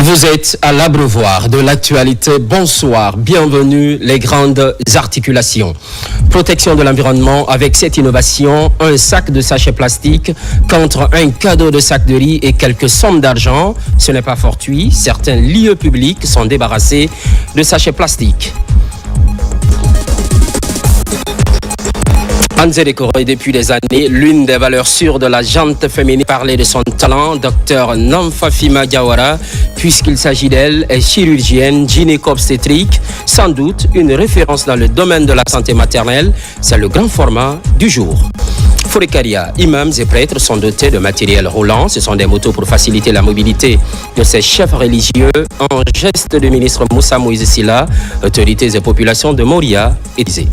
Vous êtes à l'abreuvoir de l'actualité. Bonsoir, bienvenue les grandes articulations. Protection de l'environnement avec cette innovation, un sac de sachets plastique contre un cadeau de sac de riz et quelques sommes d'argent. Ce n'est pas fortuit, certains lieux publics sont débarrassés de sachets plastiques. Anze décorée depuis des années, l'une des valeurs sûres de la gente féminine. Parler de son talent, Dr Namfafima Diawara, puisqu'il s'agit d'elle, est chirurgienne, gynéco-obstétrique, sans doute une référence dans le domaine de la santé maternelle. C'est le grand format du jour. Forekaria, imams et prêtres sont dotés de matériel roulant. Ce sont des motos pour faciliter la mobilité de ces chefs religieux. En geste du ministre Moussa Moïse Silla, autorités et populations de Moria et d'Izé.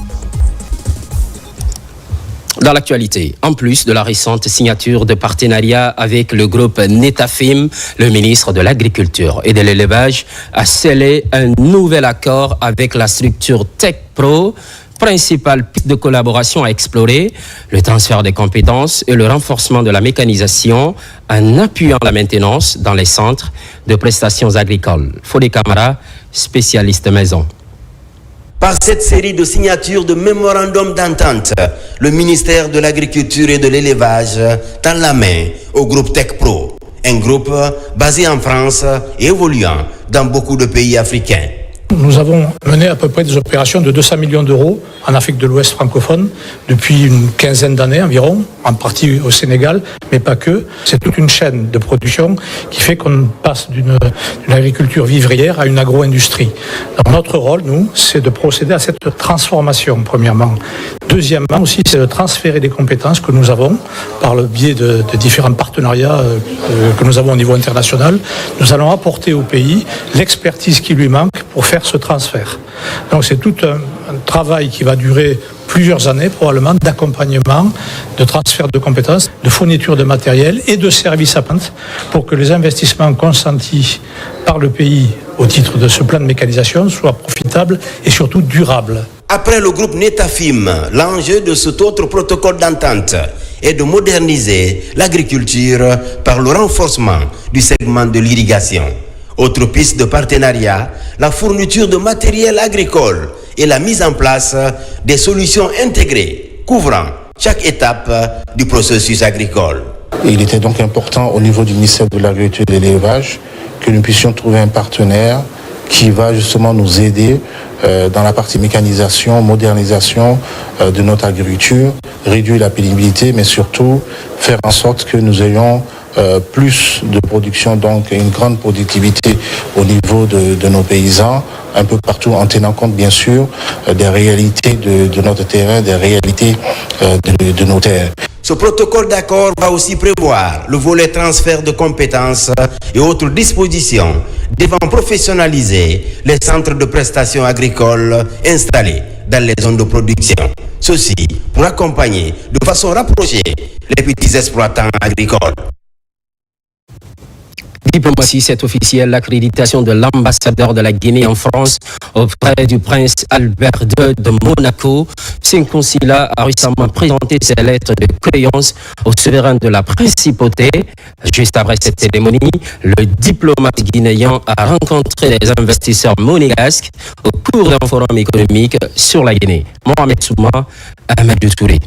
Dans l'actualité, en plus de la récente signature de partenariat avec le groupe Netafim, le ministre de l'Agriculture et de l'Élevage a scellé un nouvel accord avec la structure TechPro. Principale piste de collaboration à explorer, le transfert des compétences et le renforcement de la mécanisation en appuyant la maintenance dans les centres de prestations agricoles. Fodé Camara, spécialiste maison. Par cette série de signatures de mémorandums d'entente, le ministère de l'Agriculture et de l'Élevage tend la main au groupe TechPro, un groupe basé en France et évoluant dans beaucoup de pays africains. Nous avons mené à peu près des opérations de 200 millions d'euros en Afrique de l'Ouest francophone depuis une quinzaine d'années environ, en partie au Sénégal, mais pas que. C'est toute une chaîne de production qui fait qu'on passe d'une agriculture vivrière à une agro-industrie. Donc notre rôle, nous, c'est de procéder à cette transformation, premièrement. Deuxièmement aussi, c'est de transférer des compétences que nous avons par le biais de différents partenariats que nous avons au niveau international. Nous allons apporter au pays l'expertise qui lui manque pour faire ce transfert. Donc c'est tout un travail qui va durer plusieurs années probablement d'accompagnement, de transfert de compétences, de fourniture de matériel et de services à pente pour que les investissements consentis par le pays au titre de ce plan de mécanisation soient profitables et surtout durables. Après le groupe Netafim, l'enjeu de cet autre protocole d'entente est de moderniser l'agriculture par le renforcement du segment de l'irrigation. Autre piste de partenariat, la fourniture de matériel agricole et la mise en place des solutions intégrées couvrant chaque étape du processus agricole. Il était donc important au niveau du ministère de l'Agriculture et de l'Élevage que nous puissions trouver un partenaire qui va justement nous aider dans la partie mécanisation, modernisation de notre agriculture, réduire la pénibilité, mais surtout faire en sorte que nous ayons plus de production, donc une grande productivité au niveau de nos paysans, un peu partout en tenant compte bien sûr des réalités de notre terrain, des réalités de nos terres. Ce protocole d'accord va aussi prévoir le volet transfert de compétences et autres dispositions devant professionnaliser les centres de prestations agricoles installés dans les zones de production. Ceci pour accompagner de façon rapprochée les petits exploitants agricoles. Diplomatie, c'est officiel, l'accréditation de l'ambassadeur de la Guinée en France auprès du prince Albert II de Monaco. Sekou Silla a récemment présenté ses lettres de créance au souverain de la principauté. Juste après cette cérémonie, le diplomate guinéen a rencontré des investisseurs monégasques au cours d'un forum économique sur la Guinée. Mohamed Souma, Ahmed Touré.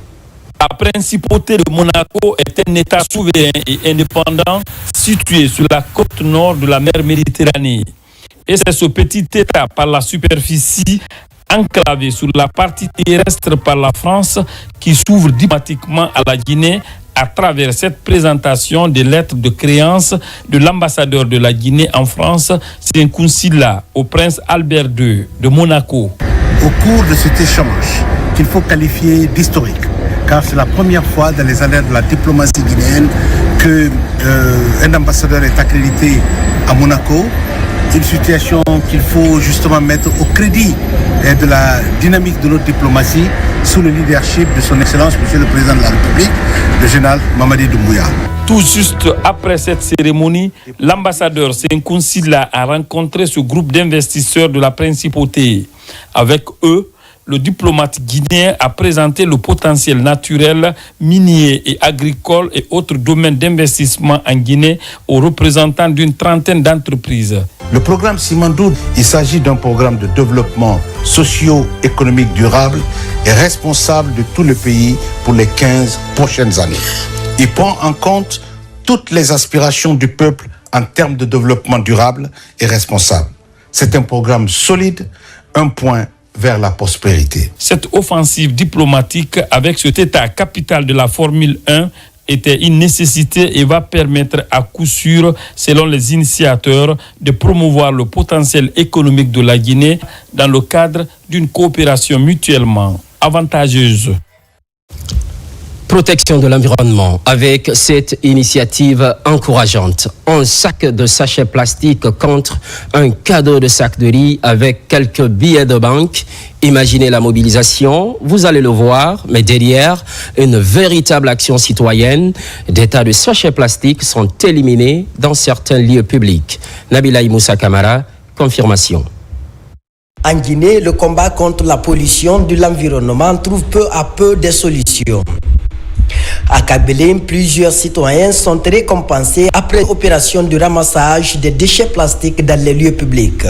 La principauté de Monaco est un État souverain et indépendant situé sur la côte nord de la mer Méditerranée. Et c'est ce petit État par la superficie enclavé sur la partie terrestre par la France qui s'ouvre diplomatiquement à la Guinée à travers cette présentation des lettres de créance de l'ambassadeur de la Guinée en France, Sekou Silla, au prince Albert II de Monaco. Au cours de cet échange qu'il faut qualifier d'historique, car c'est la première fois dans les années de la diplomatie guinéenne qu'un ambassadeur est accrédité à Monaco. Une situation qu'il faut justement mettre au crédit de la dynamique de notre diplomatie sous le leadership de son Excellence, Monsieur le Président de la République, le général Mamadi Doumbouya. Tout juste après cette cérémonie, l'ambassadeur Sekou Silla a rencontré ce groupe d'investisseurs de la principauté. Avec eux, le diplomate guinéen a présenté le potentiel naturel, minier et agricole et autres domaines d'investissement en Guinée aux représentants d'une trentaine d'entreprises. Le programme Simandou, il s'agit d'un programme de développement socio-économique durable et responsable de tout le pays pour les 15 prochaines années. Il prend en compte toutes les aspirations du peuple en termes de développement durable et responsable. C'est un programme solide, un point vers la prospérité. Cette offensive diplomatique avec cet État capital de la Formule 1 était une nécessité et va permettre à coup sûr, selon les initiateurs, de promouvoir le potentiel économique de la Guinée dans le cadre d'une coopération mutuellement avantageuse. Protection de l'environnement avec cette initiative encourageante. Un sac de sachets plastiques contre un cadeau de sac de riz avec quelques billets de banque. Imaginez la mobilisation, vous allez le voir, mais derrière, une véritable action citoyenne. Des tas de sachets plastiques sont éliminés dans certains lieux publics. Nabila Moussa Kamara, confirmation. En Guinée, le combat contre la pollution de l'environnement trouve peu à peu des solutions. À Kabylie, plusieurs citoyens sont récompensés après l'opération de ramassage des déchets plastiques dans les lieux publics.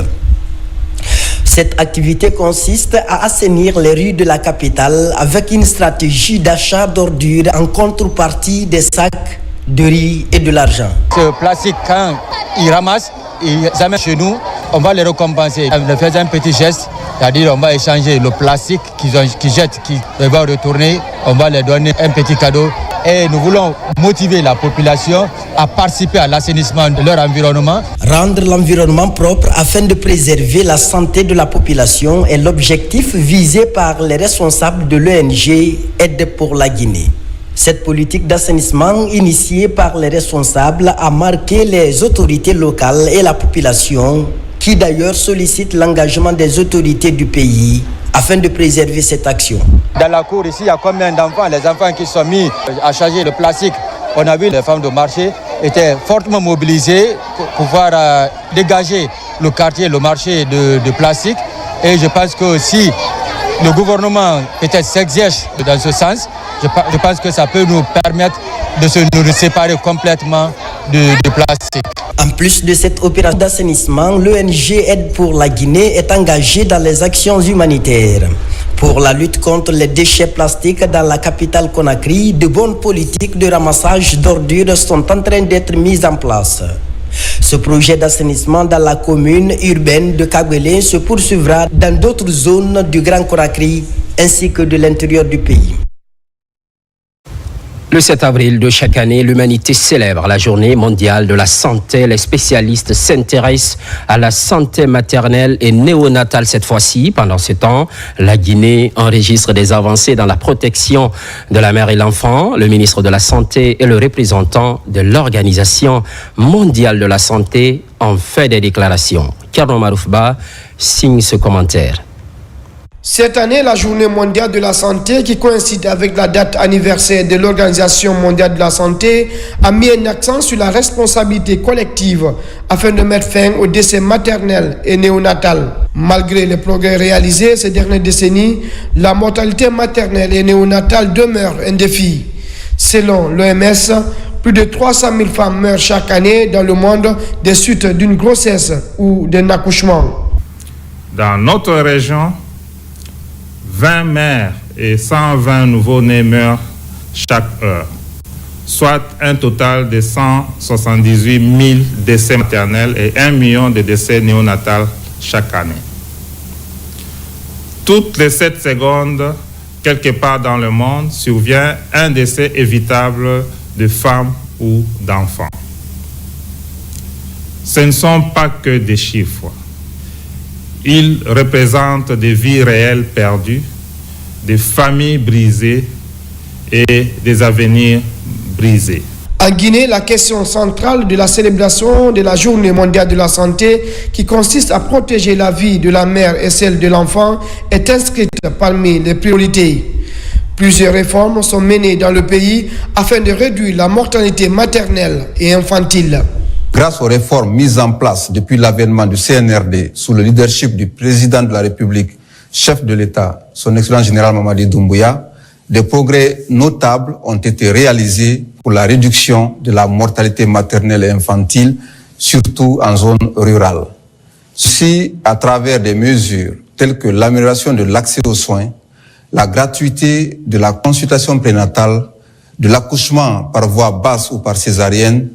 Cette activité consiste à assainir les rues de la capitale avec une stratégie d'achat d'ordures en contrepartie des sacs de riz et de l'argent. Ce plastique, quand ils ramassent, ils amènent chez nous, on va les récompenser. En faisant un petit geste, c'est-à-dire on va échanger le plastique qu'ils jettent, qu'ils vont retourner, on va leur donner un petit cadeau. Et nous voulons motiver la population à participer à l'assainissement de leur environnement. Rendre l'environnement propre afin de préserver la santé de la population est l'objectif visé par les responsables de l'ONG Aide pour la Guinée. Cette politique d'assainissement initiée par les responsables a marqué les autorités locales et la population, qui d'ailleurs sollicitent l'engagement des autorités du pays afin de préserver cette action. Dans la cour ici, il y a combien d'enfants? Les enfants qui sont mis à charger le plastique. On a vu les femmes de marché étaient fortement mobilisées pour pouvoir dégager le quartier, le marché de plastique. Et je pense que si le gouvernement peut-être s'exerce dans ce sens, je pense que ça peut nous permettre de nous séparer complètement de plastique. En plus de cette opération d'assainissement, l'ONG Aide pour la Guinée est engagée dans les actions humanitaires. Pour la lutte contre les déchets plastiques dans la capitale Conakry, de bonnes politiques de ramassage d'ordures sont en train d'être mises en place. Ce projet d'assainissement dans la commune urbaine de Kabylie se poursuivra dans d'autres zones du Grand Conakry ainsi que de l'intérieur du pays. Le 7 avril de chaque année, l'humanité célèbre la journée mondiale de la santé. Les spécialistes s'intéressent à la santé maternelle et néonatale cette fois-ci. Pendant ce temps, la Guinée enregistre des avancées dans la protection de la mère et l'enfant. Le ministre de la Santé et le représentant de l'Organisation mondiale de la santé ont fait des déclarations. Kerno Maroufba signe ce commentaire. Cette année, la journée mondiale de la santé, qui coïncide avec la date anniversaire de l'Organisation mondiale de la santé, a mis un accent sur la responsabilité collective afin de mettre fin aux décès maternels et néonatals. Malgré les progrès réalisés ces dernières décennies, la mortalité maternelle et néonatale demeure un défi. Selon l'OMS, plus de 300 000 femmes meurent chaque année dans le monde des suites d'une grossesse ou d'un accouchement. Dans notre région, 20 mères et 120 nouveau-nés meurent chaque heure, soit un total de 178 000 décès maternels et 1 million de décès néonatals chaque année. Toutes les 7 secondes, quelque part dans le monde, survient un décès évitable de femmes ou d'enfants. Ce ne sont pas que des chiffres. Ils représentent des vies réelles perdues, des familles brisées et des avenirs brisés. En Guinée, la question centrale de la célébration de la Journée mondiale de la santé, qui consiste à protéger la vie de la mère et celle de l'enfant, est inscrite parmi les priorités. Plusieurs réformes sont menées dans le pays afin de réduire la mortalité maternelle et infantile. Grâce aux réformes mises en place depuis l'avènement du CNRD sous le leadership du président de la République, chef de l'État, son Excellence général Mamadi Doumbouya, des progrès notables ont été réalisés pour la réduction de la mortalité maternelle et infantile, surtout en zone rurale. Ceci à travers des mesures telles que l'amélioration de l'accès aux soins, la gratuité de la consultation prénatale, de l'accouchement par voie basse ou par césarienne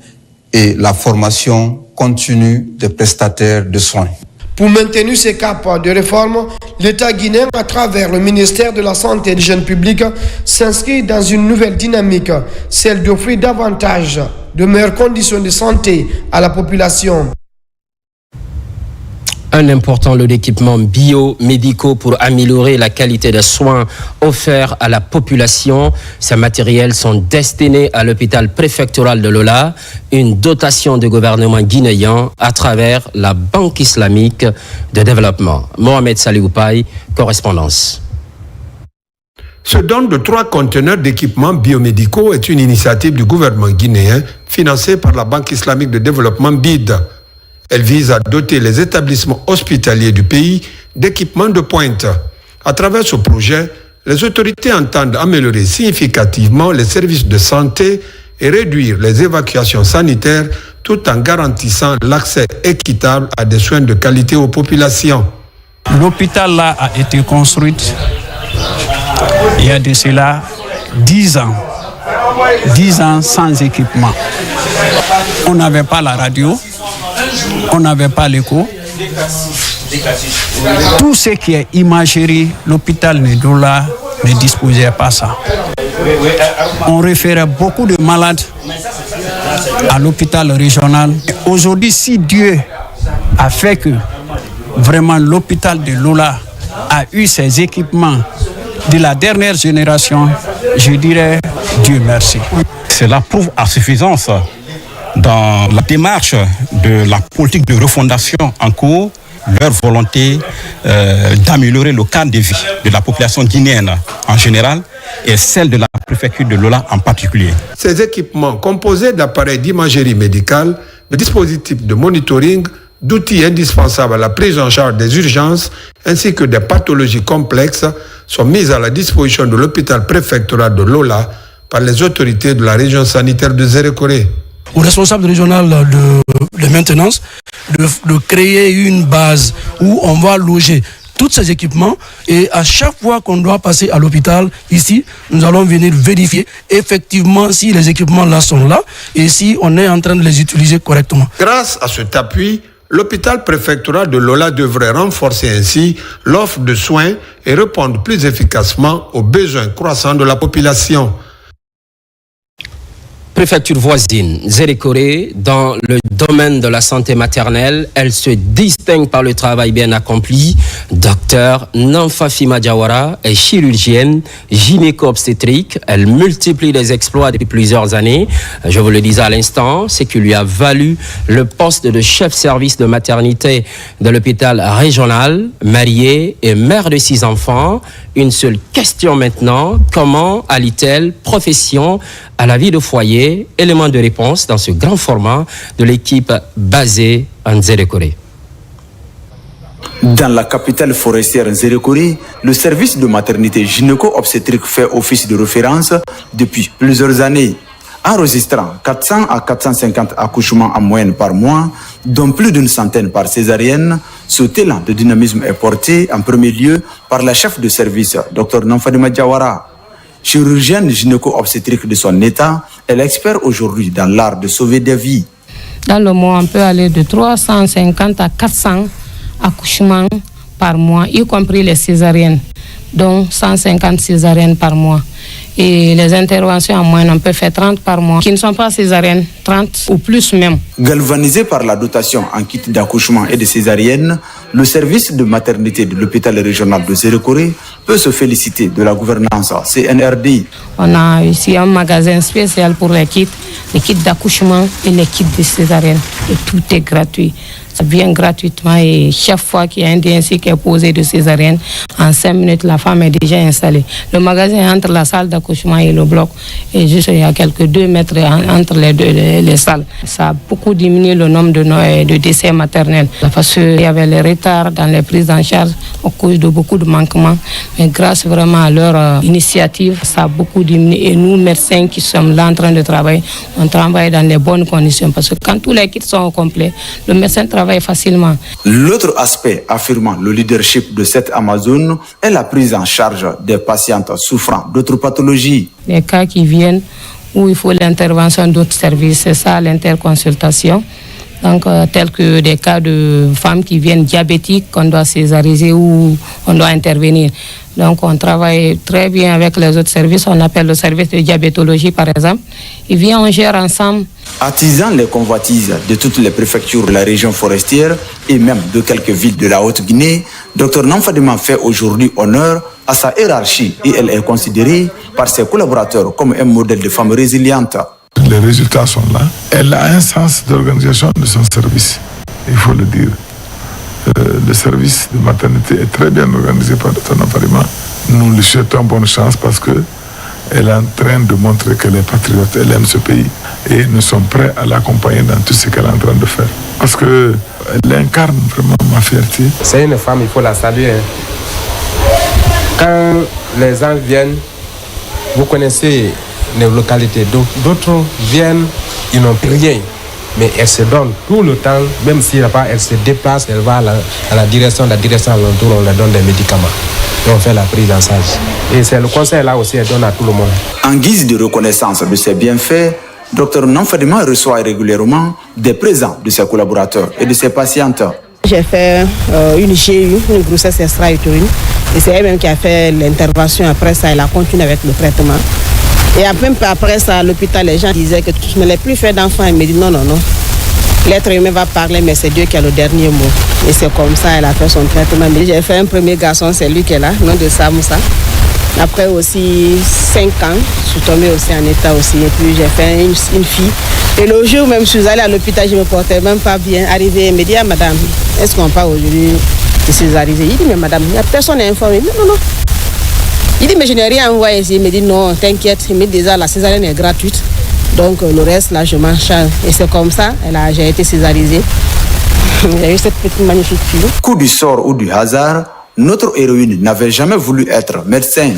et la formation continue des prestataires de soins. Pour maintenir ces caps de réforme, l'État guinéen, à travers le ministère de la Santé et du Jeune Public, s'inscrit dans une nouvelle dynamique, celle d'offrir davantage de meilleures conditions de santé à la population. Un important lot d'équipements biomédicaux pour améliorer la qualité des soins offerts à la population. Ces matériels sont destinés à l'hôpital préfectoral de Lola, une dotation du gouvernement guinéen à travers la Banque islamique de développement. Mohamed Salihoupaï, correspondance. Ce don de 3 conteneurs d'équipements biomédicaux est une initiative du gouvernement guinéen financée par la Banque islamique de développement BID. Elle vise à doter les établissements hospitaliers du pays d'équipements de pointe. À travers ce projet, les autorités entendent améliorer significativement les services de santé et réduire les évacuations sanitaires tout en garantissant l'accès équitable à des soins de qualité aux populations. L'hôpital là a été construit il y a de cela 10 ans. 10 ans sans équipement. On n'avait pas la radio. On n'avait pas l'écho. Tout ce qui est imagerie, l'hôpital de Doula ne disposait pas ça. On référait beaucoup de malades à l'hôpital régional. Aujourd'hui, si Dieu a fait que vraiment l'hôpital de Lola a eu ses équipements de la dernière génération, je dirais Dieu merci. Cela prouve à suffisance dans la démarche de la politique de refondation en cours, leur volonté d'améliorer le cadre de vie de la population guinéenne en général et celle de la préfecture de Lola en particulier. Ces équipements composés d'appareils d'imagerie médicale, de dispositifs de monitoring, d'outils indispensables à la prise en charge des urgences ainsi que des pathologies complexes sont mis à la disposition de l'hôpital préfectoral de Lola par les autorités de la région sanitaire de Zérékoré. Au responsable régional de maintenance de créer une base où on va loger tous ces équipements et à chaque fois qu'on doit passer à l'hôpital ici, nous allons venir vérifier effectivement si les équipements là sont là et si on est en train de les utiliser correctement. Grâce à cet appui, l'hôpital préfectoral de Lola devrait renforcer ainsi l'offre de soins et répondre plus efficacement aux besoins croissants de la population. Préfecture voisine, Zérékoré, dans le domaine de la santé maternelle, elle se distingue par le travail bien accompli. Docteur Namfafima Diawara est chirurgienne, gynéco-obstétrique. Elle multiplie les exploits depuis plusieurs années. Je vous le disais à l'instant, c'est qui lui a valu le poste de chef-service de maternité de l'hôpital régional, mariée et mère de 6 enfants. Une seule question maintenant, comment allie-t-elle profession à la vie de foyer? Élément de réponse dans ce grand format de l'équipe basée en Zérékoré. Dans la capitale forestière Zérékoré, le service de maternité gynéco-obstétrique fait office de référence depuis plusieurs années, enregistrant 400 à 450 accouchements en moyenne par mois, dont plus d'une centaine par césarienne. Ce talent de dynamisme est porté en premier lieu par la chef de service, Dr Namfafima Diawara. Chirurgienne gynéco-obstétrique de son état, elle est experte aujourd'hui dans l'art de sauver des vies. Dans le mois, on peut aller de 350 à 400 accouchements par mois, y compris les césariennes, donc 150 césariennes par mois. Et les interventions en moyenne, on peut faire 30 par mois, qui ne sont pas césariennes, 30 ou plus même. Galvanisé par la dotation en kit d'accouchement et de césarienne, le service de maternité de l'hôpital régional de Zérékoré peut se féliciter de la gouvernance CNRD. On a ici un magasin spécial pour les kits d'accouchement et les kits de césarienne. Et tout est gratuit. Ça vient gratuitement et chaque fois qu'il y a un DNC qui est posé de césarienne, en 5 minutes, la femme est déjà installée. Le magasin est entre la salle d'accouchement et le bloc. Et juste, il y a quelques 2 mètres entre les salles. Ça a beaucoup diminué le nombre de décès maternels. Parce qu'il y avait les retards dans les prises en charge à cause de beaucoup de manquements. Mais grâce vraiment à leur initiative, ça a beaucoup diminué. Et nous, médecins qui sommes là en train de travailler, on travaille dans les bonnes conditions. Parce que quand tous les kits sont au complet, le médecin travaille facilement. L'autre aspect affirmant le leadership de cette Amazone est la prise en charge des patientes souffrant d'autres pathologies. Les cas qui viennent où il faut l'intervention d'autres services, c'est ça l'interconsultation. Donc, tels que des cas de femmes qui viennent diabétiques, qu'on doit césariser ou on doit intervenir. Donc, on travaille très bien avec les autres services. On appelle le service de diabétologie, par exemple. Ils viennent, on gère ensemble. Attisant les convoitises de toutes les préfectures de la région forestière et même de quelques villes de la Haute-Guinée, Dr Namfadima fait aujourd'hui honneur à sa hiérarchie et elle est considérée par ses collaborateurs comme un modèle de femme résiliente. Les résultats sont là. Elle a un sens d'organisation de son service, il faut le dire. Le service de maternité est très bien organisé par Dr Namfadima. Nous lui souhaitons bonne chance parce qu'elle est en train de montrer qu'elle est patriote, elle aime ce pays et nous sommes prêts à l'accompagner dans tout ce qu'elle est en train de faire. Parce qu'elle incarne vraiment ma fierté. C'est une femme, il faut la saluer. Quand les gens viennent, vous connaissez les localités, d'autres viennent, ils n'ont plus rien. Mais elle se donne tout le temps, même si elle se déplace, elle va à la direction alentour, on leur donne des médicaments. Et on fait la prise en charge. Et c'est le conseil là aussi, elle donne à tout le monde. En guise de reconnaissance de ses bienfaits, Dr Namfadima reçoit régulièrement des présents de ses collaborateurs et de ses patientes. J'ai fait une GU, une grossesse extra-utérine, et c'est elle-même qui a fait l'intervention. Après ça, elle a continué avec le traitement. Et après ça, à l'hôpital, les gens disaient que je ne l'ai plus fait d'enfant. Elle me dit non. L'être humain va parler, mais c'est Dieu qui a le dernier mot. Et c'est comme ça, elle a fait son traitement. J'ai fait un premier garçon, c'est lui qui est là, nom de Samoussa. Après aussi 5 ans, je suis tombée aussi en état aussi. Et puis j'ai fait une fille. Et le jour même, je suis allée à l'hôpital, je ne me portais même pas bien. Arrivé, elle me dit, madame, est-ce qu'on parle aujourd'hui de césariser? Il dit, mais madame, il n'y a personne informé. Non. Il dit, mais je n'ai rien envoyé ici. Il me dit, non, t'inquiète. Il me dit déjà, la césarienne est gratuite. Donc le reste, là, je m'en charge. Et c'est comme ça, j'ai été césarisée. J'ai eu cette petite magnifique fille. Coup du sort ou du hasard, notre héroïne n'avait jamais voulu être médecin.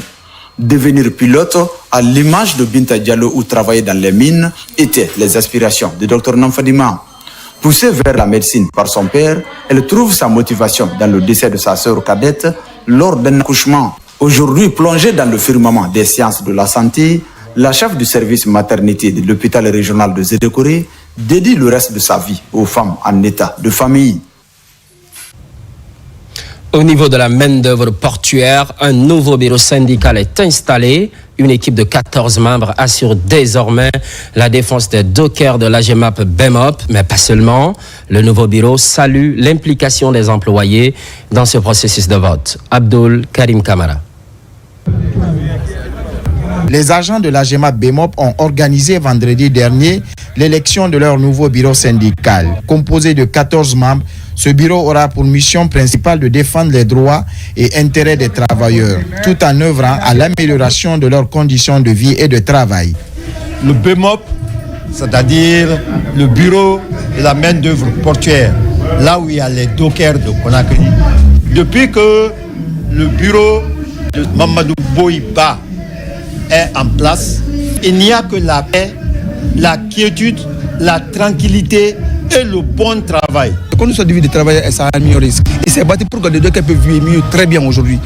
Devenir pilote, à l'image de Binta Diallo ou travailler dans les mines, étaient les aspirations de Dr Namfadima. Poussée vers la médecine par son père, elle trouve sa motivation dans le décès de sa sœur cadette lors d'un accouchement. Aujourd'hui plongée dans le firmament des sciences de la santé, la chef du service maternité de l'hôpital régional de Zédékoré dédie le reste de sa vie aux femmes en état de famille. Au niveau de la main-d'œuvre portuaire, un nouveau bureau syndical est installé. Une équipe de 14 membres assure désormais la défense des dockers de l'AGEMAP BEMOP, mais pas seulement. Le nouveau bureau salue l'implication des employés dans ce processus de vote. Abdul Karim Kamara. Les agents de l'AGEMAP BEMOP ont organisé vendredi dernier l'élection de leur nouveau bureau syndical. Composé de 14 membres, ce bureau aura pour mission principale de défendre les droits et intérêts des travailleurs, tout en œuvrant à l'amélioration de leurs conditions de vie et de travail. Le BEMOP, c'est-à-dire le bureau de la main-d'œuvre portuaire, là où il y a les dockers de Conakry. Depuis que le bureau de Mamadou Boïba est en place, il n'y a que la paix, la quiétude, la tranquillité et le bon travail. Les conditions de vie des travailleurs sont améliorées. Ils s'est battu pour que les dockers peuvent vivre mieux, très bien aujourd'hui.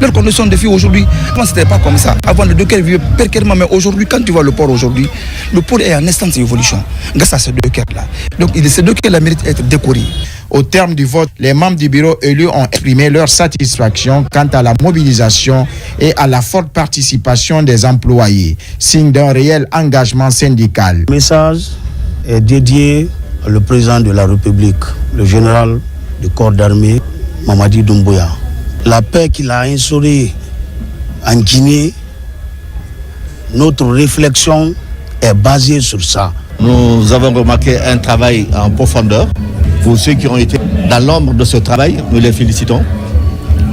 Leurs conditions de vie aujourd'hui, avant c'était pas comme ça. Avant les dockers vivaient précairement, mais aujourd'hui, quand tu vois le port aujourd'hui, le port est en instance d'évolution grâce à ces dockers-là. Donc ces dockers-là méritent d'être décorés. Au terme du vote, les membres du bureau élus ont exprimé leur satisfaction quant à la mobilisation et à la forte participation des employés, signe d'un réel engagement syndical. Le message est dédié au président de la République, le général du corps d'armée, Mamadi Doumbouya. La paix qu'il a instaurée en Guinée, notre réflexion est basée sur ça. Nous avons remarqué un travail en profondeur. pour ceux qui ont été dans l'ombre de ce travail. Nous les félicitons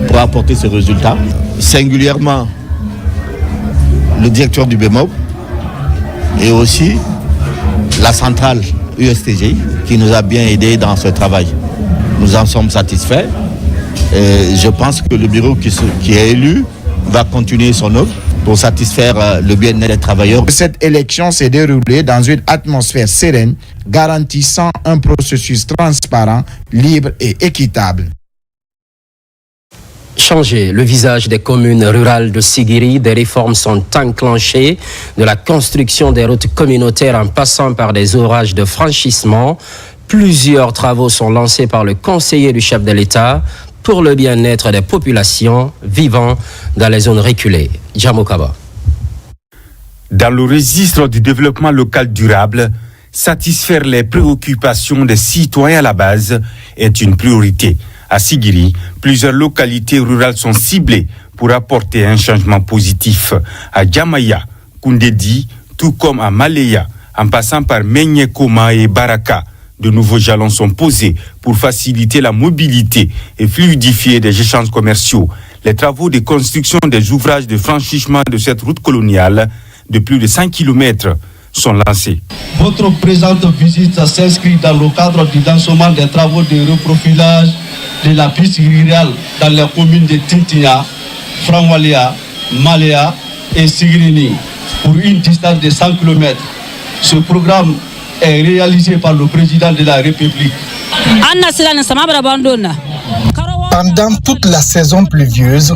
pour apporter ce résultat. Singulièrement, le directeur du BEMOP et aussi la centrale USTG qui nous a bien aidés dans ce travail. Nous en sommes satisfaits. Et je pense que le bureau qui est élu va continuer son œuvre pour satisfaire le bien-être des travailleurs. Cette élection s'est déroulée dans une atmosphère sereine, garantissant un processus transparent, libre et équitable. Changer le visage des communes rurales de Sigiri, des réformes sont enclenchées, de la construction des routes communautaires en passant par des ouvrages de franchissement. Plusieurs travaux sont lancés par le conseiller du chef de l'État pour le bien-être des populations vivant dans les zones reculées. Jamokaba. Dans le registre du développement local durable, satisfaire les préoccupations des citoyens à la base est une priorité. À Sigiri, plusieurs localités rurales sont ciblées pour apporter un changement positif. À Djamaya, Koundedi, tout comme à Maleya, en passant par Menyekoma et Baraka, de nouveaux jalons sont posés pour faciliter la mobilité et fluidifier des échanges commerciaux. Les travaux de construction des ouvrages de franchissement de cette route coloniale de plus de 100 km sont lancés. Votre présente visite s'inscrit dans le cadre du lancement des travaux de reprofilage de la piste rurale dans les communes de Tintia, Franwalia, Malea et Sigrini pour une distance de 100 km. Ce programme est réalisé par le président de la République. Pendant toute la saison pluvieuse,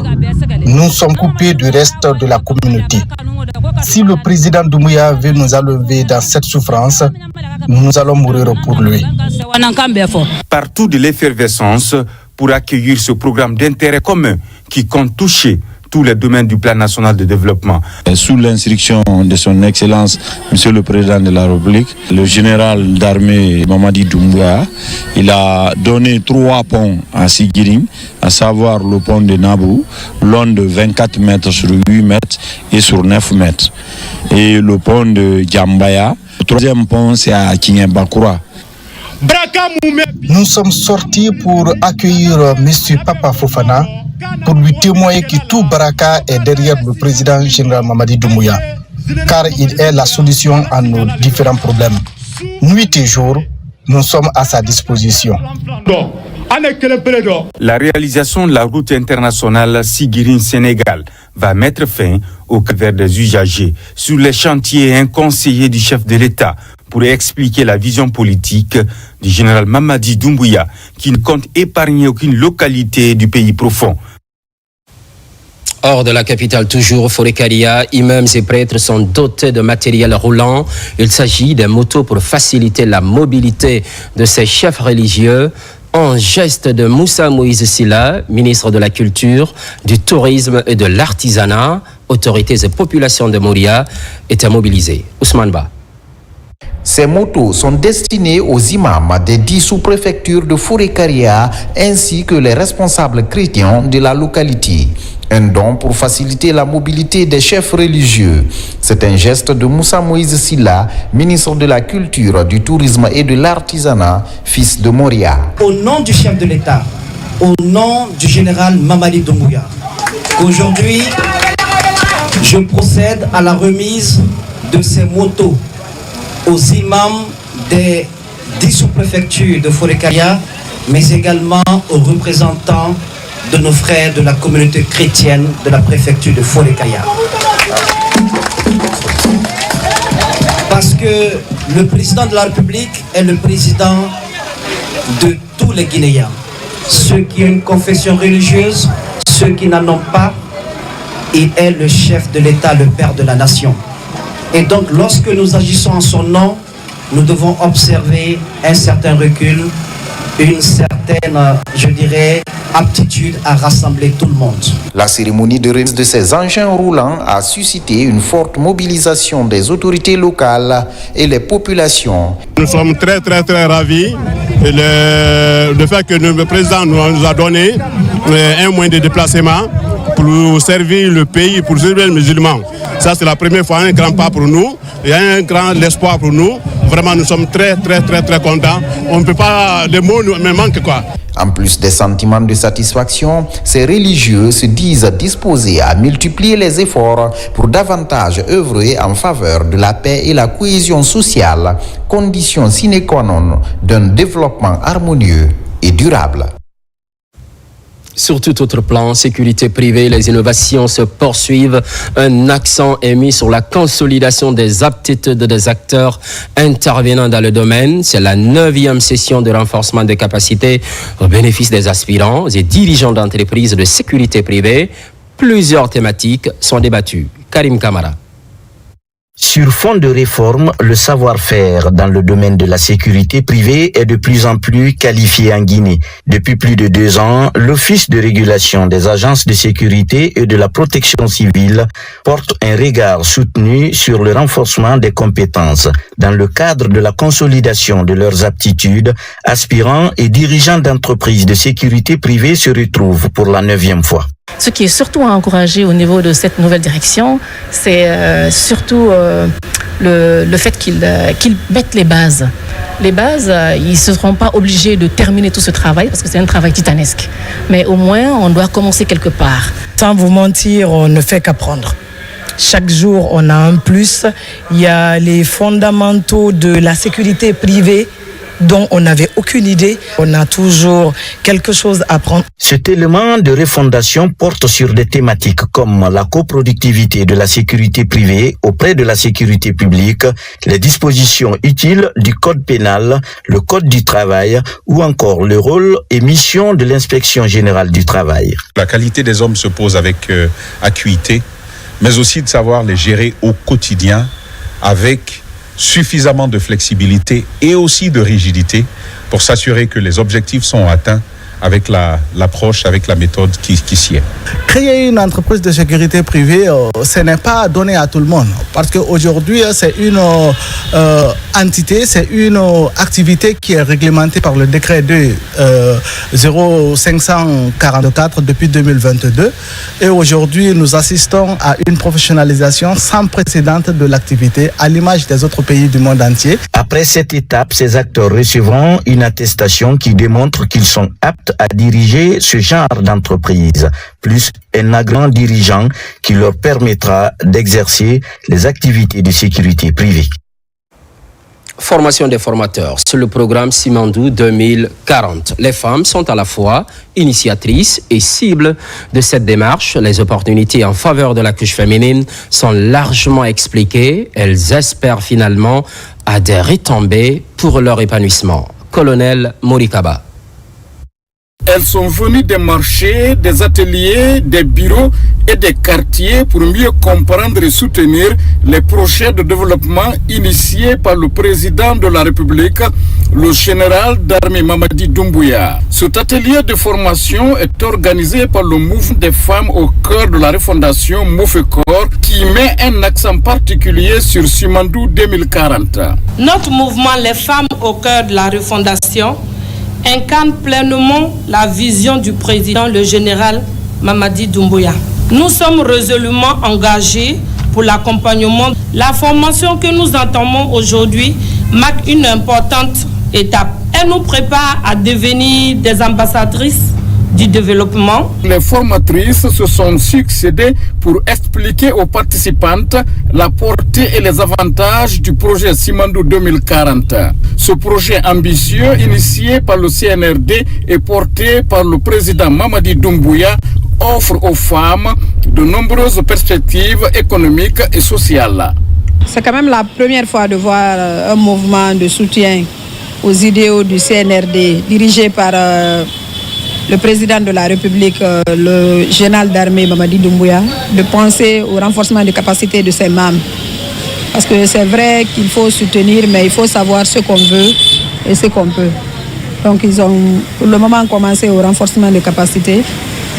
nous sommes coupés du reste de la communauté. Si le président Doumbouya veut nous enlever dans cette souffrance, nous allons mourir pour lui. Partout de l'effervescence pour accueillir ce programme d'intérêt commun qui compte toucher tous les domaines du plan national de développement. Sous l'instruction de son Excellence, Monsieur le Président de la République, le général d'armée Mamadi Doumbouya, il a donné 3 ponts à Sigiri, à savoir le pont de Nabou, long de 24 mètres sur 8 mètres et sur 9 mètres. Et le pont de Djambaya, le 3e pont c'est à Kinyabakura. Nous sommes sortis pour accueillir M. Papa Fofana, pour lui témoigner que tout Baraka est derrière le président général Mamadi Doumbouya, car il est la solution à nos différents problèmes. Nuit et jour, nous sommes à sa disposition. La réalisation de la route internationale Sigiri-Sénégal va mettre fin au calvaire des usagers. Sur les chantiers, un conseiller du chef de l'État pour expliquer la vision politique du général Mamadi Doumbouya, qui ne compte épargner aucune localité du pays profond. Hors de la capitale toujours, Forekaria, imams et prêtres sont dotés de matériel roulant. Il s'agit des motos pour faciliter la mobilité de ces chefs religieux. Un geste de Moussa Moïse Silla, ministre de la Culture, du Tourisme et de l'Artisanat, autorités et populations de Moria, étaient mobilisés. Ousmane Ba. Ces motos sont destinées aux imams des 10 sous-préfectures de Forekaria ainsi que les responsables chrétiens de la localité. Un don pour faciliter la mobilité des chefs religieux. C'est un geste de Moussa Moïse Silla, ministre de la Culture, du Tourisme et de l'Artisanat, fils de Moria. Au nom du chef de l'État, au nom du général Mamadi Doumbouya, aujourd'hui, je procède à la remise de ces motos aux imams des 10 sous-préfectures de Forekaria, mais également aux représentants de nos frères de la communauté chrétienne de la préfecture de Forekaria. Parce que le président de la République est le président de tous les Guinéens. Ceux qui ont une confession religieuse, ceux qui n'en ont pas, il est le chef de l'État, le père de la nation. Et donc, lorsque nous agissons en son nom, nous devons observer un certain recul, une certaine, je dirais, aptitude à rassembler tout le monde. La cérémonie de remise de ces engins roulants a suscité une forte mobilisation des autorités locales et les populations. Nous sommes très ravis. Et le fait que le président nous a donné un moyen de déplacement pour servir le pays, pour servir les musulmans. Ça, c'est la première fois, un grand pas pour nous et un grand espoir pour nous. Vraiment, nous sommes très contents. On ne peut pas, les mots nous manquent quoi. En plus des sentiments de satisfaction, ces religieux se disent disposés à multiplier les efforts pour davantage œuvrer en faveur de la paix et la cohésion sociale, condition sine qua non d'un développement harmonieux et durable. Sur tout autre plan, sécurité privée, les innovations se poursuivent. Un accent est mis sur la consolidation des aptitudes des acteurs intervenant dans le domaine. C'est la 9e session de renforcement des capacités au bénéfice des aspirants et dirigeants d'entreprises de sécurité privée. Plusieurs thématiques sont débattues. Karim Kamara. Sur fond de réforme, le savoir-faire dans le domaine de la sécurité privée est de plus en plus qualifié en Guinée. Depuis plus de 2 ans, l'Office de régulation des agences de sécurité et de la protection civile porte un regard soutenu sur le renforcement des compétences. Dans le cadre de la consolidation de leurs aptitudes, aspirants et dirigeants d'entreprises de sécurité privée se retrouvent pour la 9e fois. Ce qui est surtout à encourager au niveau de cette nouvelle direction, c'est surtout le fait qu'ils mettent les bases. Les bases, ils ne seront pas obligés de terminer tout ce travail parce que c'est un travail titanesque. Mais au moins, on doit commencer quelque part. Sans vous mentir, on ne fait qu'apprendre. Chaque jour, on a un plus. Il y a les fondamentaux de la sécurité privée dont on n'avait aucune idée. On a toujours quelque chose à apprendre. Cet élément de refondation porte sur des thématiques comme la coproductivité de la sécurité privée auprès de la sécurité publique, les dispositions utiles du code pénal, le code du travail ou encore le rôle et mission de l'inspection générale du travail. La qualité des hommes se pose avec acuité, mais aussi de savoir les gérer au quotidien avec suffisamment de flexibilité et aussi de rigidité pour s'assurer que les objectifs sont atteints avec l'approche, avec la méthode qui s'y est. Créer une entreprise de sécurité privée, ce n'est pas donné à tout le monde. Parce qu'aujourd'hui, c'est une entité, c'est une activité qui est réglementée par le décret 0544 depuis 2022. Et aujourd'hui, nous assistons à une professionnalisation sans précédent de l'activité, à l'image des autres pays du monde entier. Après cette étape, ces acteurs recevront une attestation qui démontre qu'ils sont aptes à diriger ce genre d'entreprise, plus un agrément dirigeant qui leur permettra d'exercer les activités de sécurité privée. Formation des formateurs sur le programme Simandou 2040. Les femmes sont à la fois initiatrices et cibles de cette démarche. Les opportunités en faveur de la couche féminine sont largement expliquées. Elles espèrent finalement à des retombées pour leur épanouissement. Colonel Morikaba. Elles sont venues des marchés, des ateliers, des bureaux et des quartiers pour mieux comprendre et soutenir les projets de développement initiés par le président de la République, le général d'armée Mamadi Doumbouya. Cet atelier de formation est organisé par le mouvement des femmes au cœur de la refondation Moufekor qui met un accent particulier sur Simandou 2040. Notre mouvement Les femmes au cœur de la refondation incarne pleinement la vision du président, le général Mamadi Doumbouya. Nous sommes résolument engagés pour l'accompagnement. La formation que nous entamons aujourd'hui marque une importante étape. Elle nous prépare à devenir des ambassadrices du développement. Les formatrices se sont succédées pour expliquer aux participantes la portée et les avantages du projet Simandou 2040. Ce projet ambitieux, initié par le CNRD et porté par le président Mamadi Doumbouya, offre aux femmes de nombreuses perspectives économiques et sociales. C'est quand même la première fois de voir un mouvement de soutien aux idéaux du CNRD dirigé par le président de la République, le général d'armée Mamadi Doumbouya, de penser au renforcement des capacités de ses membres. Parce que c'est vrai qu'il faut soutenir, mais il faut savoir ce qu'on veut et ce qu'on peut. Donc ils ont pour le moment commencé au renforcement des capacités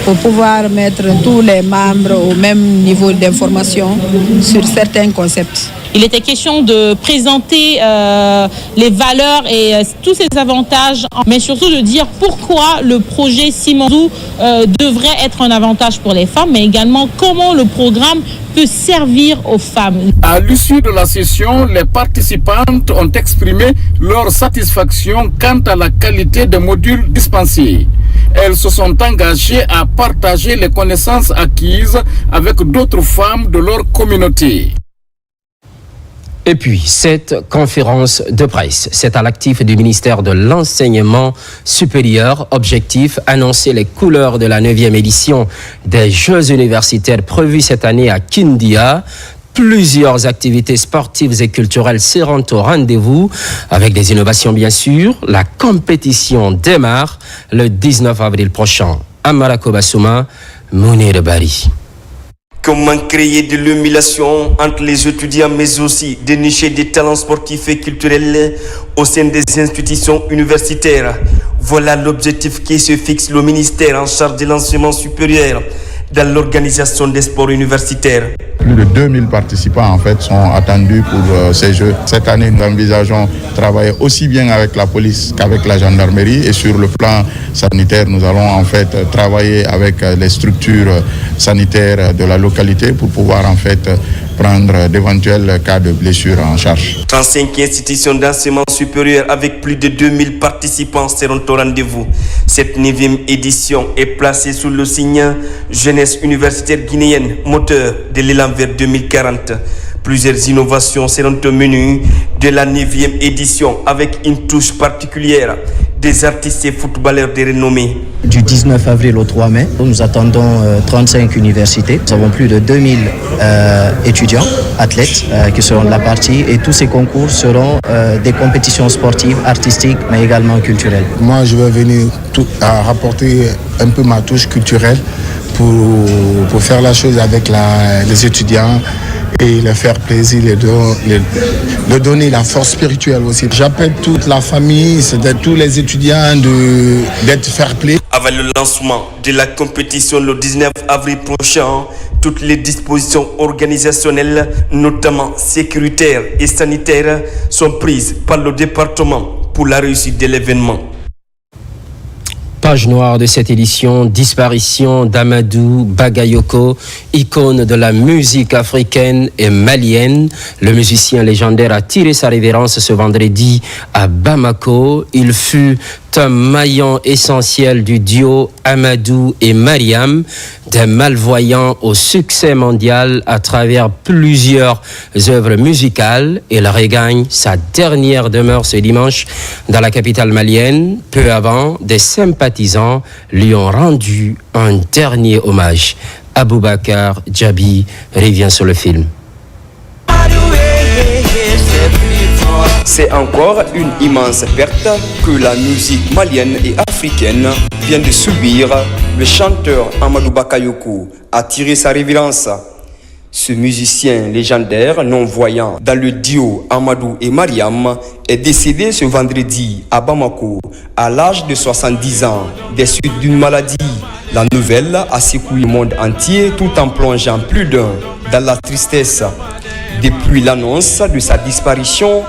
pour pouvoir mettre tous les membres au même niveau d'information sur certains concepts. Il était question de présenter les valeurs et tous ces avantages, mais surtout de dire pourquoi le projet Simandou devrait être un avantage pour les femmes, mais également comment le programme peut servir aux femmes. À l'issue de la session, les participantes ont exprimé leur satisfaction quant à la qualité des modules dispensés. Elles se sont engagées à partager les connaissances acquises avec d'autres femmes de leur communauté. Et puis, cette conférence de presse, c'est à l'actif du ministère de l'Enseignement supérieur. Objectif, annoncer les couleurs de la 9e édition des Jeux universitaires prévus cette année à Kindia. Plusieurs activités sportives et culturelles seront au rendez-vous, avec des innovations bien sûr. La compétition démarre le 19 avril prochain. Amara Kobasouma, Mounir Bari. Comment créer de l'humiliation entre les étudiants, mais aussi dénicher des talents sportifs et culturels au sein des institutions universitaires. Voilà l'objectif qui se fixe le ministère en charge de l'enseignement supérieur dans l'organisation des sports universitaires. Plus de 2000 participants en fait sont attendus pour ces Jeux. Cette année, nous envisageons travailler aussi bien avec la police qu'avec la gendarmerie, et sur le plan sanitaire, nous allons en fait travailler avec les structures sanitaires de la localité pour pouvoir en fait prendre d'éventuels cas de blessures en charge. 35 institutions d'enseignement supérieur avec plus de 2000 participants seront au rendez-vous. Cette 9e édition est placée sous le signe Jeunesse universitaire guinéenne, moteur de l'élan vers 2040. Plusieurs innovations seront au menu de la 9e édition avec une touche particulière des artistes et footballeurs de renommée. Du 19 avril au 3 mai, nous attendons 35 universités. Nous avons plus de 2000 étudiants, athlètes qui seront de la partie, et tous ces concours seront des compétitions sportives, artistiques, mais également culturelles. Moi, je vais venir rapporter un peu ma touche culturelle pour faire la chose avec les étudiants et leur faire plaisir, leur donner la force spirituelle aussi. J'appelle toute la famille, tous les étudiants d'être fair play. Avant le lancement de la compétition le 19 avril prochain, toutes les dispositions organisationnelles, notamment sécuritaires et sanitaires, sont prises par le département pour la réussite de l'événement. Page noire de cette édition, disparition d'Amadou Bagayoko, icône de la musique africaine et malienne. Le musicien légendaire a tiré sa révérence ce vendredi à Bamako. Il fut un maillon essentiel du duo Amadou et Mariam, des malvoyants au succès mondial à travers plusieurs œuvres musicales. Il regagne sa dernière demeure ce dimanche dans la capitale malienne. Peu avant, des sympathisants lui ont rendu un dernier hommage. Aboubakar Djabi revient sur le film. C'est encore une immense perte que la musique malienne et africaine vient de subir. Le chanteur Amadou Bakayoko a tiré sa révérence. Ce musicien légendaire non-voyant dans le duo Amadou et Mariam est décédé ce vendredi à Bamako à l'âge de 70 ans des suites d'une maladie. La nouvelle a secoué le monde entier tout en plongeant plus d'un dans la tristesse. Depuis l'annonce de sa disparition,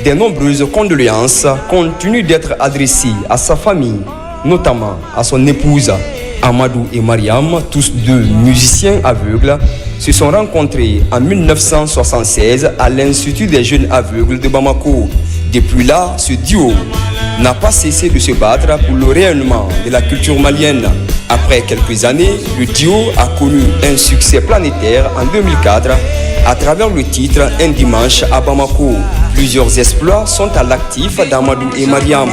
de nombreuses condoléances continuent d'être adressées à sa famille, notamment à son épouse. Amadou et Mariam, tous deux musiciens aveugles, se sont rencontrés en 1976 à l'Institut des jeunes aveugles de Bamako. Depuis là, ce duo n'a pas cessé de se battre pour le rayonnement de la culture malienne. Après quelques années, le duo a connu un succès planétaire en 2004 à travers le titre Un dimanche à Bamako. Plusieurs exploits sont à l'actif d'Amadou et Mariam.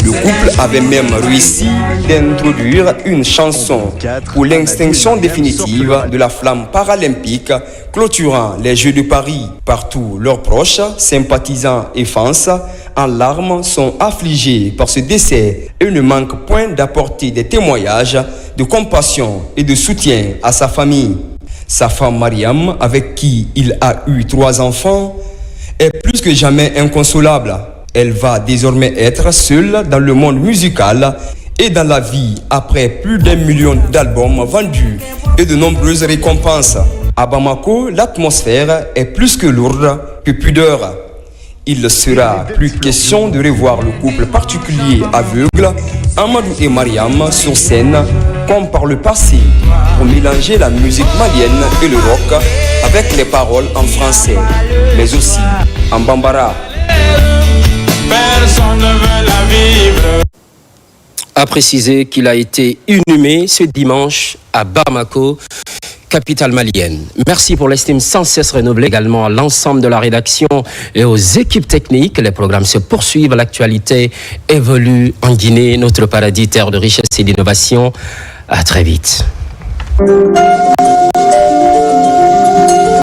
Le couple avait même réussi d'introduire une chanson pour l'extinction définitive de la flamme paralympique clôturant les Jeux de Paris. Partout, leurs proches, sympathisants et fans en larmes sont affligés par ce décès et ne manquent point d'apporter des témoignages de compassion et de soutien à sa famille. Sa femme Mariam, avec qui il a eu 3 enfants, est plus que jamais inconsolable. Elle va désormais être seule dans le monde musical et dans la vie après plus d'1 million d'albums vendus et de nombreuses récompenses. À Bamako, l'atmosphère est plus que lourde que pudeur. Il ne sera plus question de revoir le couple particulier aveugle, Amadou et Mariam, sur scène, comme par le passé, pour mélanger la musique malienne et le rock avec les paroles en français, mais aussi en bambara. Personne ne veut la vivre. A précisé qu'il a été inhumé ce dimanche à Bamako, capitale malienne. Merci pour l'estime sans cesse renouvelée également à l'ensemble de la rédaction et aux équipes techniques. Les programmes se poursuivent, l'actualité évolue en Guinée, notre paradis, terre de richesse et d'innovation. À très vite.